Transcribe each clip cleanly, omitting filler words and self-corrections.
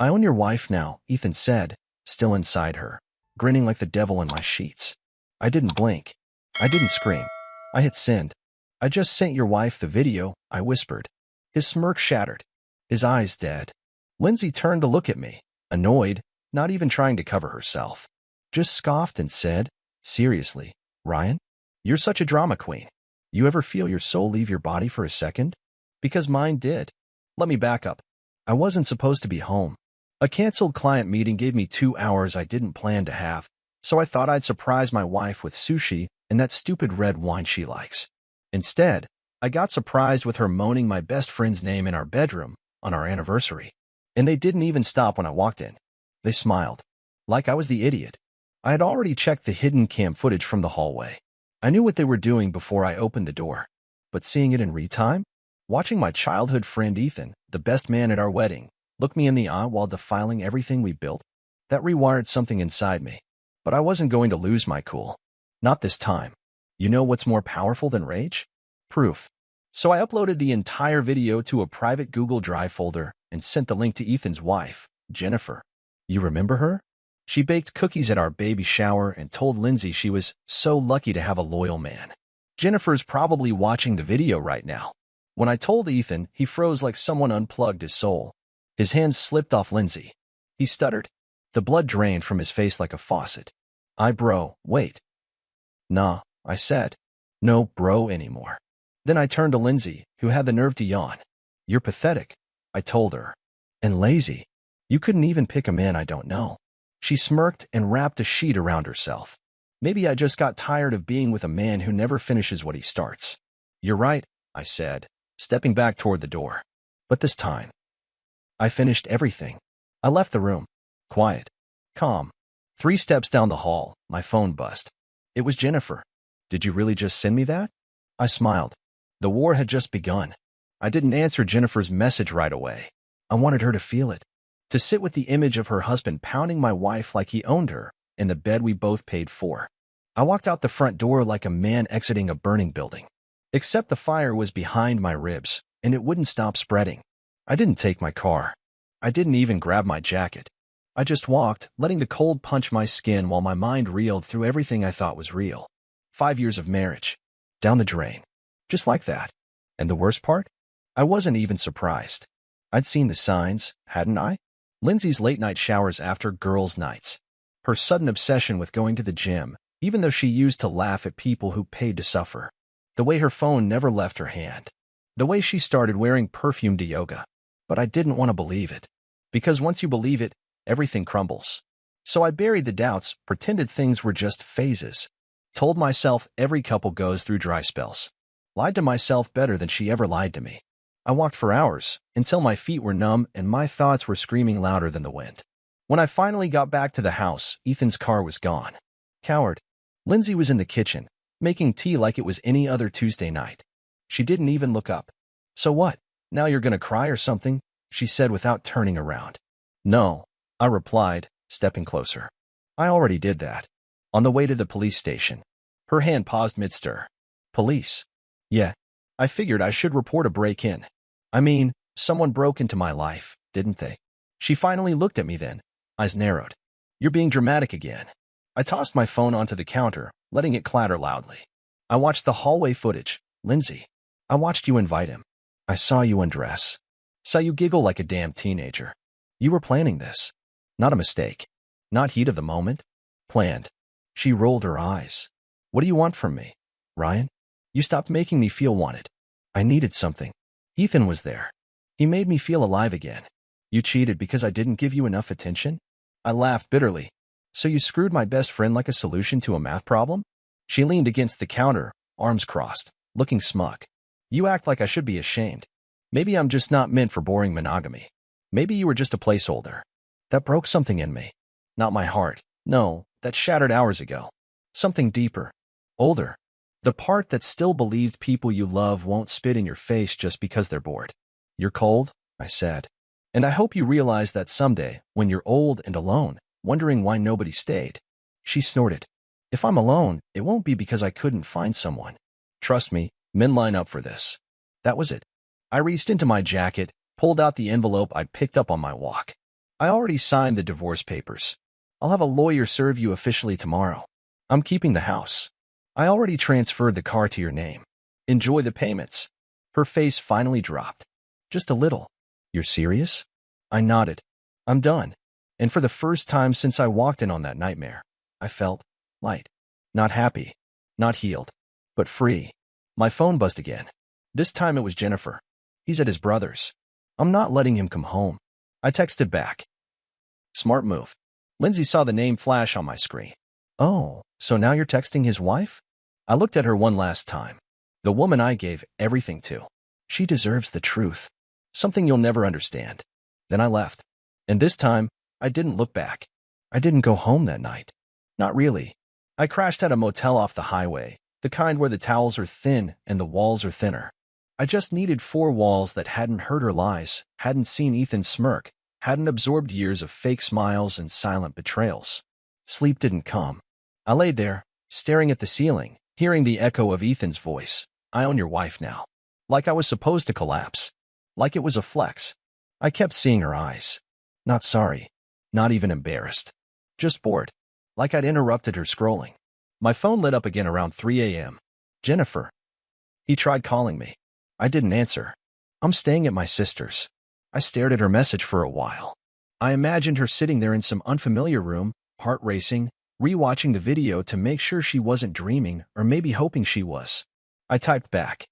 I own your wife now, Ethan said, still inside her, grinning like the devil in my sheets. I didn't blink. I didn't scream. I hit send. I just sent your wife the video, I whispered. His smirk shattered. His eyes dead. Lindsay turned to look at me, annoyed, not even trying to cover herself. Just scoffed and said, seriously, Ryan? You're such a drama queen. You ever feel your soul leave your body for a second? Because mine did. Let me back up. I wasn't supposed to be home. A canceled client meeting gave me 2 hours I didn't plan to have, so I thought I'd surprise my wife with sushi and that stupid red wine she likes. Instead, I got surprised with her moaning my best friend's name in our bedroom on our anniversary. And they didn't even stop when I walked in. They smiled. Like I was the idiot. I had already checked the hidden cam footage from the hallway. I knew what they were doing before I opened the door. But seeing it in real-time? Watching my childhood friend Ethan, the best man at our wedding, look me in the eye while defiling everything we built, that rewired something inside me. But I wasn't going to lose my cool. Not this time. You know what's more powerful than rage? Proof. So I uploaded the entire video to a private Google Drive folder and sent the link to Ethan's wife, Jennifer. You remember her? She baked cookies at our baby shower and told Lindsay she was so lucky to have a loyal man. Jennifer's probably watching the video right now. When I told Ethan, he froze like someone unplugged his soul. His hands slipped off Lindsay. He stuttered. The blood drained from his face like a faucet. Bro, wait. Nah, I said. No bro anymore. Then I turned to Lindsay, who had the nerve to yawn. You're pathetic, I told her. And lazy. You couldn't even pick a man I don't know. She smirked and wrapped a sheet around herself. Maybe I just got tired of being with a man who never finishes what he starts. You're right, I said, stepping back toward the door. But this time, I finished everything. I left the room. Quiet. Calm. 3 steps down the hall, my phone buzzed. It was Jennifer. Did you really just send me that? I smiled. The war had just begun. I didn't answer Jennifer's message right away. I wanted her to feel it. To sit with the image of her husband pounding my wife like he owned her in the bed we both paid for. I walked out the front door like a man exiting a burning building. Except the fire was behind my ribs, and it wouldn't stop spreading. I didn't take my car. I didn't even grab my jacket. I just walked, letting the cold punch my skin while my mind reeled through everything I thought was real. 5 years of marriage. Down the drain. Just like that. And the worst part? I wasn't even surprised. I'd seen the signs, hadn't I? Lindsay's late-night showers after girls' nights. Her sudden obsession with going to the gym, even though she used to laugh at people who paid to suffer. The way her phone never left her hand. The way she started wearing perfume to yoga. But I didn't want to believe it. Because once you believe it, everything crumbles. So I buried the doubts, pretended things were just phases. Told myself every couple goes through dry spells. Lied to myself better than she ever lied to me. I walked for hours, until my feet were numb and my thoughts were screaming louder than the wind. When I finally got back to the house, Ethan's car was gone. Coward. Lindsay was in the kitchen, making tea like it was any other Tuesday night. She didn't even look up. So what? Now you're gonna cry or something? She said without turning around. No, I replied, stepping closer. I already did that. On the way to the police station. Her hand paused mid-stir. Police? Yeah. I figured I should report a break-in. I mean, someone broke into my life, didn't they? She finally looked at me then, eyes narrowed. You're being dramatic again. I tossed my phone onto the counter, letting it clatter loudly. I watched the hallway footage. Lindsay. I watched you invite him. I saw you undress. Saw you giggle like a damn teenager. You were planning this. Not a mistake. Not heat of the moment. Planned. She rolled her eyes. What do you want from me, Ryan? You stopped making me feel wanted. I needed something. Ethan was there. He made me feel alive again. You cheated because I didn't give you enough attention? I laughed bitterly. So you screwed my best friend like a solution to a math problem? She leaned against the counter, arms crossed, looking smug. You act like I should be ashamed. Maybe I'm just not meant for boring monogamy. Maybe you were just a placeholder. That broke something in me. Not my heart. No, that shattered hours ago. Something deeper. Older. The part that still believed people you love won't spit in your face just because they're bored. You're cold, I said. And I hope you realize that someday, when you're old and alone, wondering why nobody stayed. She snorted. If I'm alone, it won't be because I couldn't find someone. Trust me, men line up for this. That was it. I reached into my jacket, pulled out the envelope I'd picked up on my walk. I already signed the divorce papers. I'll have a lawyer serve you officially tomorrow. I'm keeping the house. I already transferred the car to your name. Enjoy the payments." Her face finally dropped. Just a little. "You're serious?" I nodded. "I'm done." And for the first time since I walked in on that nightmare, I felt light. Not happy, not healed, but free. My phone buzzed again. This time it was Jennifer. He's at his brother's. "I'm not letting him come home." I texted back. "Smart move." Lindsay saw the name flash on my screen. "Oh, so now you're texting his wife?" I looked at her one last time. The woman I gave everything to. She deserves the truth. Something you'll never understand. Then I left. And this time, I didn't look back. I didn't go home that night. Not really. I crashed at a motel off the highway, the kind where the towels are thin and the walls are thinner. I just needed 4 walls that hadn't heard her lies, hadn't seen Ethan smirk, hadn't absorbed years of fake smiles and silent betrayals. Sleep didn't come. I laid there, staring at the ceiling, hearing the echo of Ethan's voice. "I own your wife now." Like I was supposed to collapse. Like it was a flex. I kept seeing her eyes. Not sorry. Not even embarrassed. Just bored. Like I'd interrupted her scrolling. My phone lit up again around 3 a.m. "Jennifer." He tried calling me. I didn't answer. "I'm staying at my sister's." I stared at her message for a while. I imagined her sitting there in some unfamiliar room, heart racing, rewatching the video to make sure she wasn't dreaming or maybe hoping she was. I typed back.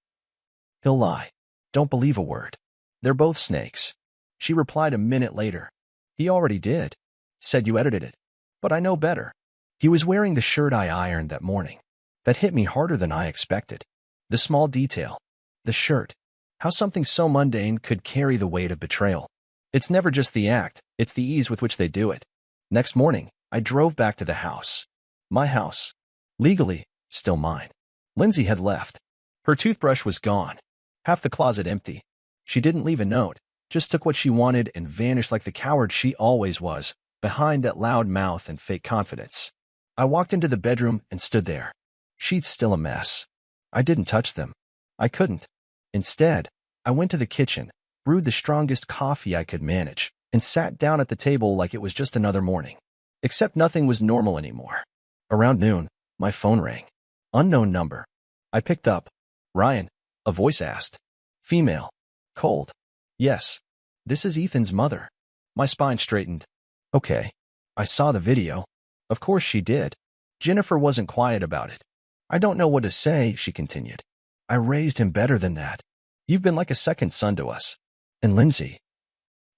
"He'll lie. Don't believe a word. They're both snakes." She replied a minute later. "He already did. Said you edited it. But I know better." He was wearing the shirt I ironed that morning. That hit me harder than I expected. The small detail. The shirt. How something so mundane could carry the weight of betrayal. It's never just the act, it's the ease with which they do it. Next morning, I drove back to the house. My house. Legally, still mine. Lindsay had left. Her toothbrush was gone. Half the closet empty. She didn't leave a note, just took what she wanted and vanished like the coward she always was, behind that loud mouth and fake confidence. I walked into the bedroom and stood there. Sheets still a mess. I didn't touch them. I couldn't. Instead, I went to the kitchen, brewed the strongest coffee I could manage, and sat down at the table like it was just another morning. Except nothing was normal anymore. Around noon, my phone rang. Unknown number. I picked up. "Ryan," a voice asked. Female. Cold. "Yes. This is Ethan's mother." My spine straightened. "Okay. I saw the video." Of course she did. Jennifer wasn't quiet about it. "I don't know what to say," she continued. "I raised him better than that. You've been like a second son to us. And Lindsay."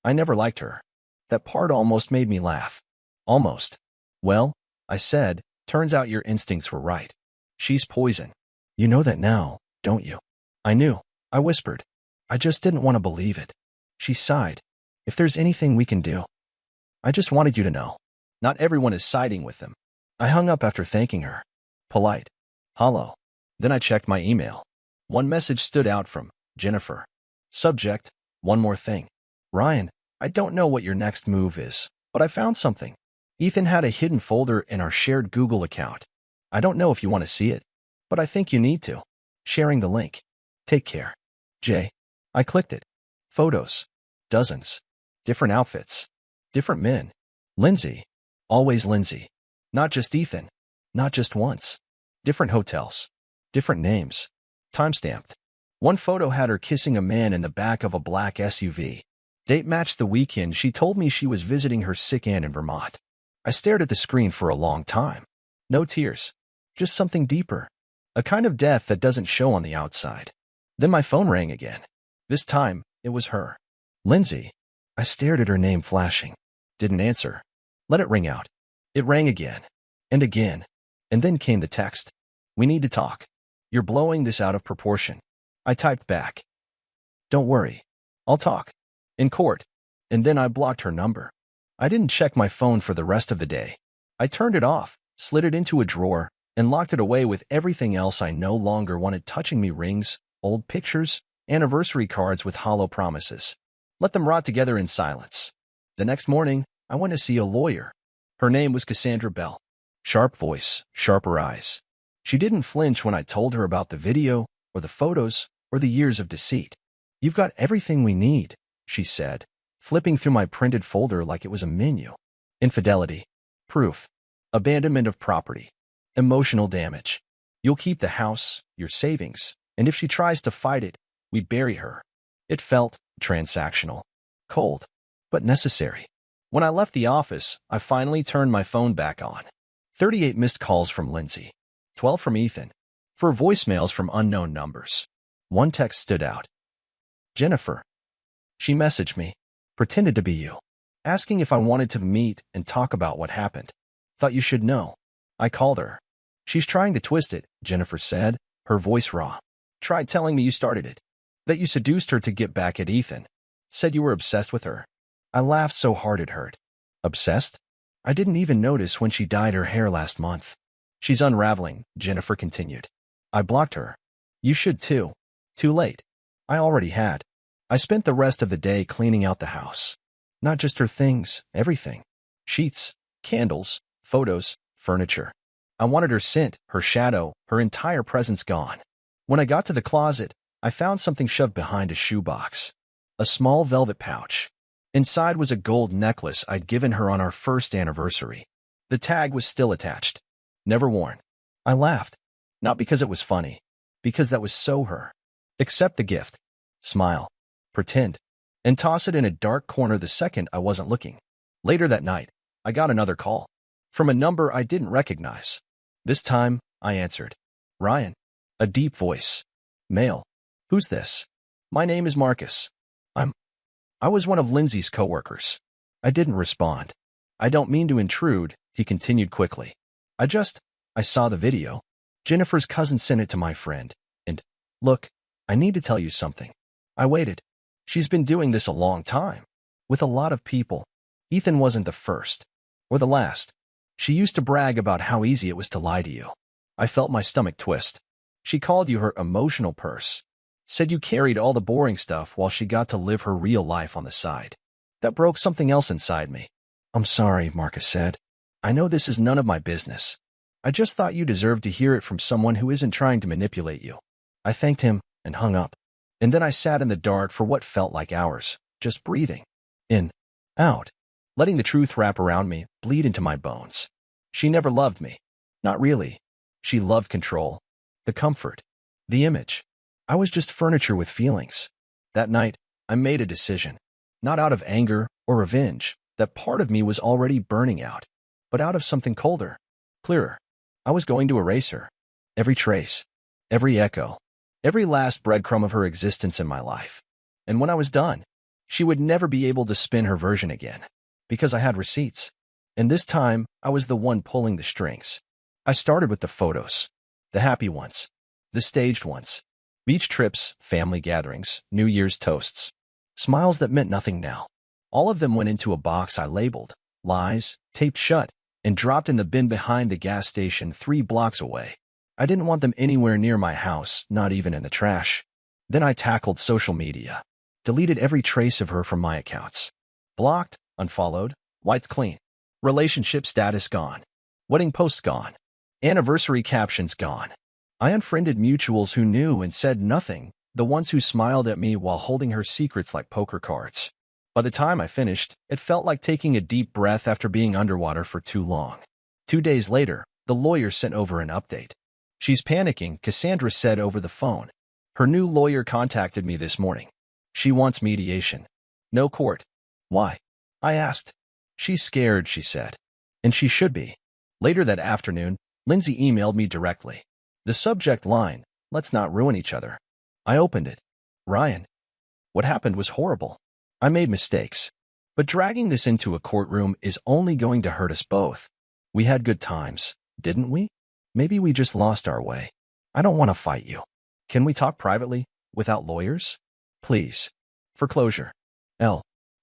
I never liked her. That part almost made me laugh. Almost. "Well," I said, "turns out your instincts were right. She's poison. You know that now, don't you?" I knew. I whispered. "I just didn't want to believe it." She sighed. "If there's anything we can do." "I just wanted you to know. Not everyone is siding with them." I hung up after thanking her. Polite. Hollow. Then I checked my email. One message stood out from Jennifer. Subject, "One more thing. Ryan, I don't know what your next move is, but I found something." Ethan had a hidden folder in our shared Google account. I don't know if you want to see it, but I think you need to. Sharing the link. Take care. Jay. I clicked it. Photos. Dozens. Different outfits. Different men. Lindsay. Always Lindsay. Not just Ethan. Not just once. Different hotels. Different names. Timestamped. One photo had her kissing a man in the back of a black SUV. Date matched the weekend she told me she was visiting her sick aunt in Vermont. I stared at the screen for a long time. No tears. Just something deeper. A kind of death that doesn't show on the outside. Then my phone rang again. This time, it was her. Lindsay. I stared at her name flashing. Didn't answer. Let it ring out. It rang again. And again. And then came the text. "We need to talk. You're blowing this out of proportion." I typed back. "Don't worry. I'll talk. In court." And then I blocked her number. I didn't check my phone for the rest of the day. I turned it off, slid it into a drawer, and locked it away with everything else I no longer wanted touching me: rings, old pictures, anniversary cards with hollow promises. Let them rot together in silence. The next morning, I went to see a lawyer. Her name was Cassandra Bell. Sharp voice, sharper eyes. She didn't flinch when I told her about the video, or the photos, or the years of deceit. "You've got everything we need," she said. flipping through my printed folder like it was a menu. Infidelity. Proof. Abandonment of property. Emotional damage. You'll keep the house, your savings, and if she tries to fight it, we bury her. It felt transactional. Cold, but necessary. When I left the office, I finally turned my phone back on. 38 missed calls from Lindsay. 12 from Ethan. 4 voicemails from unknown numbers. One text stood out. Jennifer. She messaged me. Pretended to be you. Asking if I wanted to meet and talk about what happened. Thought you should know. I called her. She's trying to twist it, Jennifer said, her voice raw. Tried telling me you started it. That you seduced her to get back at Ethan. Said you were obsessed with her. I laughed so hard it hurt. Obsessed? I didn't even notice when she dyed her hair last month. She's unraveling, Jennifer continued. I blocked her. You should too. Too late. I already had. I spent the rest of the day cleaning out the house. Not just her things, everything. Sheets, candles, photos, furniture. I wanted her scent, her shadow, her entire presence gone. When I got to the closet, I found something shoved behind a shoebox. A small velvet pouch. Inside was a gold necklace I'd given her on our first anniversary. The tag was still attached. Never worn. I laughed. Not because it was funny. Because that was so her. Accept the gift. Smile. Pretend. And toss it in a dark corner the second I wasn't looking. Later that night, I got another call. From a number I didn't recognize. This time, I answered. Ryan. A deep voice. Male. Who's this? My name is Marcus. I was one of Lindsay's coworkers. I didn't respond. I don't mean to intrude, he continued quickly. I saw the video. Jennifer's cousin sent it to my friend. And, look, I need to tell you something. I waited. She's been doing this a long time. With a lot of people. Ethan wasn't the first. Or the last. She used to brag about how easy it was to lie to you. I felt my stomach twist. She called you her emotional purse. Said you carried all the boring stuff while she got to live her real life on the side. That broke something else inside me. I'm sorry, Marcus said. I know this is none of my business. I just thought you deserved to hear it from someone who isn't trying to manipulate you. I thanked him and hung up. And then I sat in the dark for what felt like hours, just breathing. In, out, letting the truth wrap around me, bleed into my bones. She never loved me. Not really. She loved control. The comfort. The image. I was just furniture with feelings. That night, I made a decision. Not out of anger or revenge, that part of me was already burning out, but out of something colder, clearer. I was going to erase her. Every trace, every echo, every last breadcrumb of her existence in my life. And when I was done, she would never be able to spin her version again, because I had receipts. And this time, I was the one pulling the strings. I started with the photos, the happy ones, the staged ones. Beach trips, family gatherings, New Year's toasts. Smiles that meant nothing now. All of them went into a box I labeled, lies, taped shut, and dropped in the bin behind the gas station 3 blocks away. I didn't want them anywhere near my house, not even in the trash. Then I tackled social media. Deleted every trace of her from my accounts. Blocked, unfollowed, wiped clean. Relationship status gone. Wedding posts gone. Anniversary captions gone. I unfriended mutuals who knew and said nothing, the ones who smiled at me while holding her secrets like poker cards. By the time I finished, it felt like taking a deep breath after being underwater for too long. 2 days later, the lawyer sent over an update. She's panicking, Cassandra said over the phone. Her new lawyer contacted me this morning. She wants mediation. No court. Why? I asked. She's scared, she said. And she should be. Later that afternoon, Lindsay emailed me directly. The subject line, let's not ruin each other. I opened it. Ryan. What happened was horrible. I made mistakes. But dragging this into a courtroom is only going to hurt us both. We had good times, didn't we? Maybe we just lost our way. I don't want to fight you. Can we talk privately, without lawyers? Please. For closure.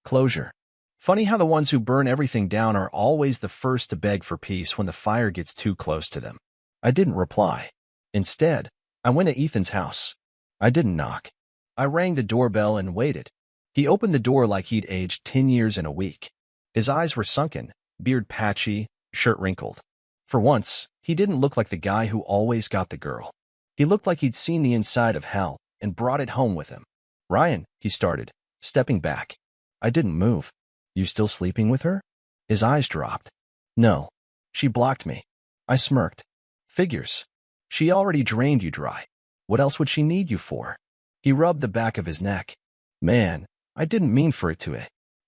Closure. Funny how the ones who burn everything down are always the first to beg for peace when the fire gets too close to them. I didn't reply. Instead, I went to Ethan's house. I didn't knock. I rang the doorbell and waited. He opened the door like he'd aged 10 years in a week. His eyes were sunken, beard patchy, shirt wrinkled. For once, he didn't look like the guy who always got the girl. He looked like he'd seen the inside of hell and brought it home with him. Ryan, he started, stepping back. I didn't move. You still sleeping with her? His eyes dropped. No. She blocked me. I smirked. Figures. She already drained you dry. What else would she need you for? He rubbed the back of his neck. Man, I didn't mean for it to.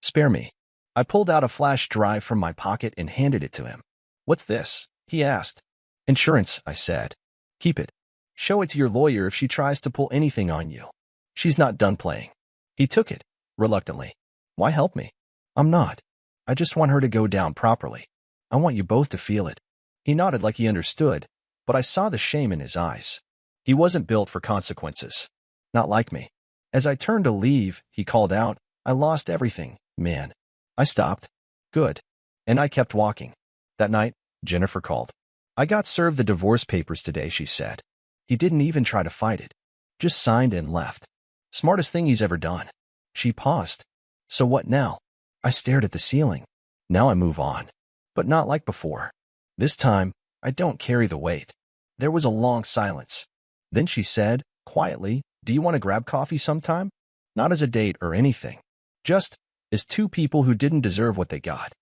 Spare me. I pulled out a flash drive from my pocket and handed it to him. What's this? He asked. Insurance, I said. Keep it. Show it to your lawyer if she tries to pull anything on you. She's not done playing. He took it, reluctantly. Why help me? I'm not. I just want her to go down properly. I want you both to feel it. He nodded like he understood, but I saw the shame in his eyes. He wasn't built for consequences. Not like me. As I turned to leave, he called out, I lost everything, man. I stopped. Good. And I kept walking. That night, Jennifer called. I got served the divorce papers today, she said. He didn't even try to fight it. Just signed and left. Smartest thing he's ever done. She paused. So what now? I stared at the ceiling. Now I move on. But not like before. This time, I don't carry the weight. There was a long silence. Then she said, quietly, do you want to grab coffee sometime? Not as a date or anything. Just as two people who didn't deserve what they got.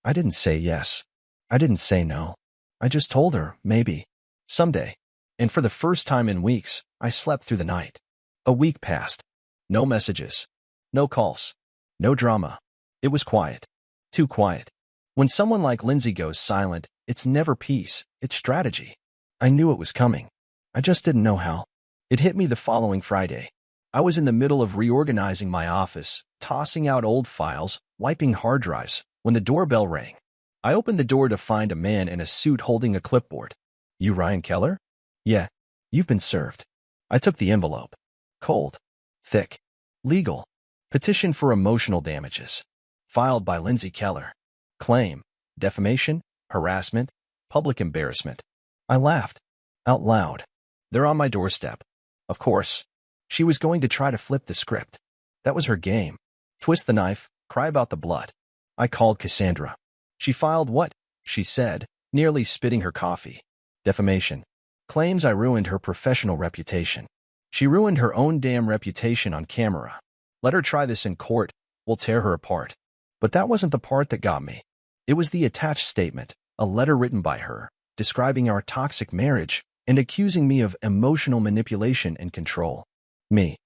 I didn't say yes. I didn't say no. I just told her, maybe. Someday. And for the first time in weeks, I slept through the night. A week passed. No messages. No calls. No drama. It was quiet. Too quiet. When someone like Lindsay goes silent, it's never peace, it's strategy. I knew it was coming. I just didn't know how. It hit me the following Friday. I was in the middle of reorganizing my office, tossing out old files, wiping hard drives, when the doorbell rang. I opened the door to find a man in a suit holding a clipboard. You Ryan Keller? Yeah, you've been served. I took the envelope. Cold. Thick. Legal. Petition for emotional damages. Filed by Lindsay Keller. Claim. Defamation. Harassment. Public embarrassment. I laughed. Out loud. They're on my doorstep. Of course. She was going to try to flip the script. That was her game. Twist the knife, cry about the blood. I called Cassandra. She filed what? She said, nearly spitting her coffee. Defamation. Claims I ruined her professional reputation. She ruined her own damn reputation on camera. Let her try this in court. We'll tear her apart. But that wasn't the part that got me. It was the attached statement, a letter written by her, describing our toxic marriage and accusing me of emotional manipulation and control. Me.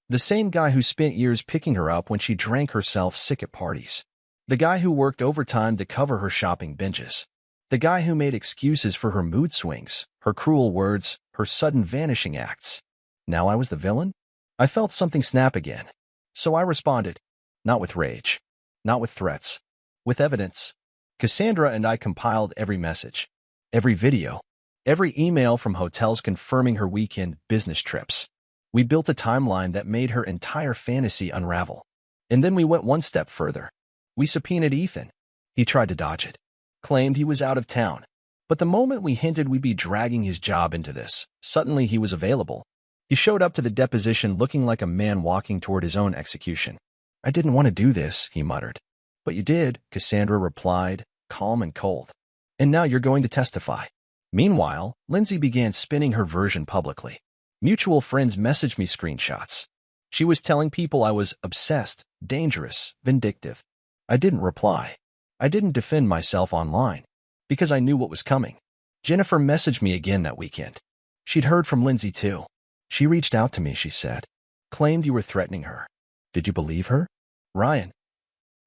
The same guy who spent years picking her up when she drank herself sick at parties. The guy who worked overtime to cover her shopping binges. The guy who made excuses for her mood swings, her cruel words, her sudden vanishing acts. Now I was the villain? I felt something snap again. So I responded. Not with rage. Not with threats. With evidence. Cassandra and I compiled every message. Every video. Every email from hotels confirming her weekend business trips. We built a timeline that made her entire fantasy unravel. And then we went one step further. We subpoenaed Ethan. He tried to dodge it. Claimed he was out of town. But the moment we hinted we'd be dragging his job into this, suddenly he was available. He showed up to the deposition looking like a man walking toward his own execution. I didn't want to do this, he muttered. But you did, Cassandra replied, calm and cold. And now you're going to testify. Meanwhile, Lindsay began spinning her version publicly. Mutual friends messaged me screenshots. She was telling people I was obsessed, dangerous, vindictive. I didn't reply. I didn't defend myself online, because I knew what was coming. Jennifer messaged me again that weekend. She'd heard from Lindsay too. She reached out to me, she said. Claimed you were threatening her. Did you believe her? Ryan.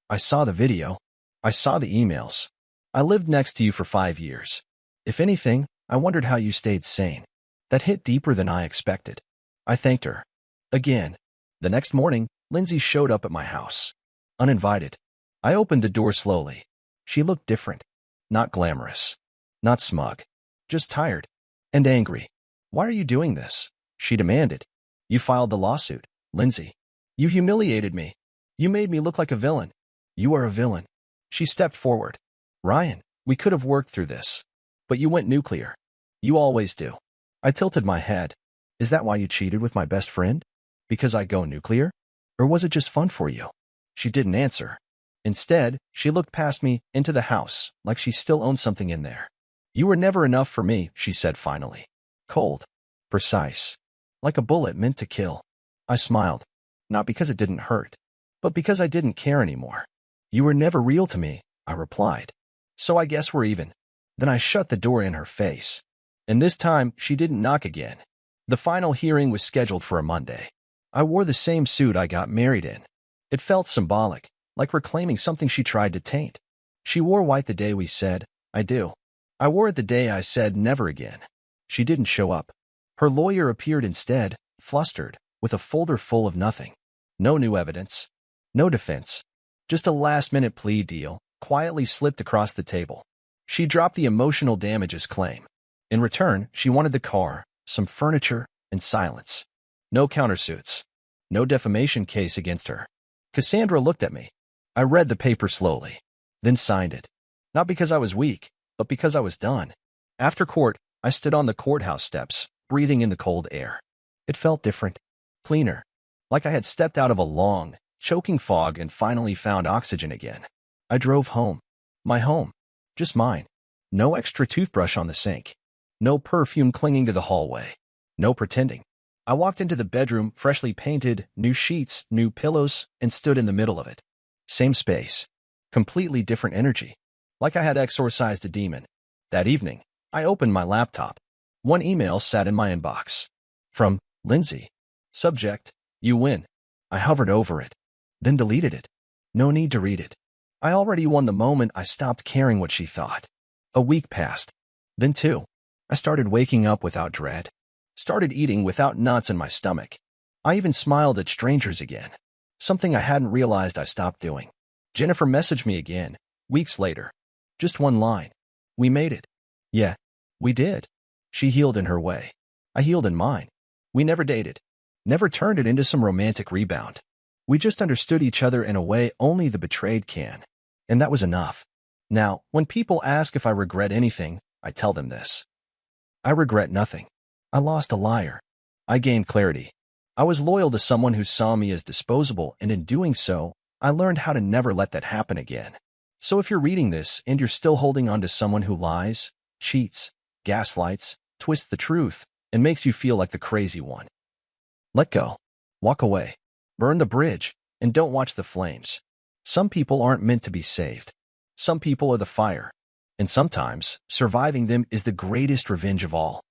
I saw the video. I saw the emails. I lived next to you for 5 years. If anything, I wondered how you stayed sane. That hit deeper than I expected. I thanked her. Again. The next morning, Lindsay showed up at my house. Uninvited. I opened the door slowly. She looked different. Not glamorous. Not smug. Just tired. And angry. Why are you doing this? She demanded. You filed the lawsuit, Lindsay. You humiliated me. You made me look like a villain. You are a villain. She stepped forward. Ryan, we could have worked through this. But you went nuclear. You always do. I tilted my head. Is that why you cheated with my best friend? Because I go nuclear? Or was it just fun for you? She didn't answer. Instead, she looked past me into the house, like she still owned something in there. You were never enough for me, she said finally. Cold. Precise. Like a bullet meant to kill. I smiled. Not because it didn't hurt. But because I didn't care anymore. You were never real to me, I replied. So I guess we're even. Then I shut the door in her face. And this time, she didn't knock again. The final hearing was scheduled for a Monday. I wore the same suit I got married in. It felt symbolic, like reclaiming something she tried to taint. She wore white the day we said, I do. I wore it the day I said never again. She didn't show up. Her lawyer appeared instead, flustered, with a folder full of nothing. No new evidence. No defense. Just a last-minute plea deal, quietly slipped across the table. She dropped the emotional damages claim. In return, she wanted the car, some furniture, and silence. No countersuits. No defamation case against her. Cassandra looked at me. I read the paper slowly, then signed it. Not because I was weak, but because I was done. After court, I stood on the courthouse steps, breathing in the cold air. It felt different, cleaner, like I had stepped out of a long, choking fog and finally found oxygen again. I drove home. My home. Just mine. No extra toothbrush on the sink. No perfume clinging to the hallway. No pretending. I walked into the bedroom, freshly painted, new sheets, new pillows, and stood in the middle of it. Same space. Completely different energy. Like I had exorcised a demon. That evening, I opened my laptop. One email sat in my inbox. From Lindsay. Subject, you win. I hovered over it, then deleted it. No need to read it. I already won the moment I stopped caring what she thought. A week passed. Then two. I started waking up without dread. Started eating without knots in my stomach. I even smiled at strangers again. Something I hadn't realized I stopped doing. Jennifer messaged me again, weeks later. Just one line. We made it. Yeah, we did. She healed in her way. I healed in mine. We never dated. Never turned it into some romantic rebound. We just understood each other in a way only the betrayed can. And that was enough. Now, when people ask if I regret anything, I tell them this. I regret nothing. I lost a liar. I gained clarity. I was loyal to someone who saw me as disposable, and in doing so, I learned how to never let that happen again. So if you're reading this and you're still holding on to someone who lies, cheats, gaslights, twists the truth, and makes you feel like the crazy one, let go. Walk away. Burn the bridge, and don't watch the flames. Some people aren't meant to be saved. Some people are the fire. And sometimes, surviving them is the greatest revenge of all.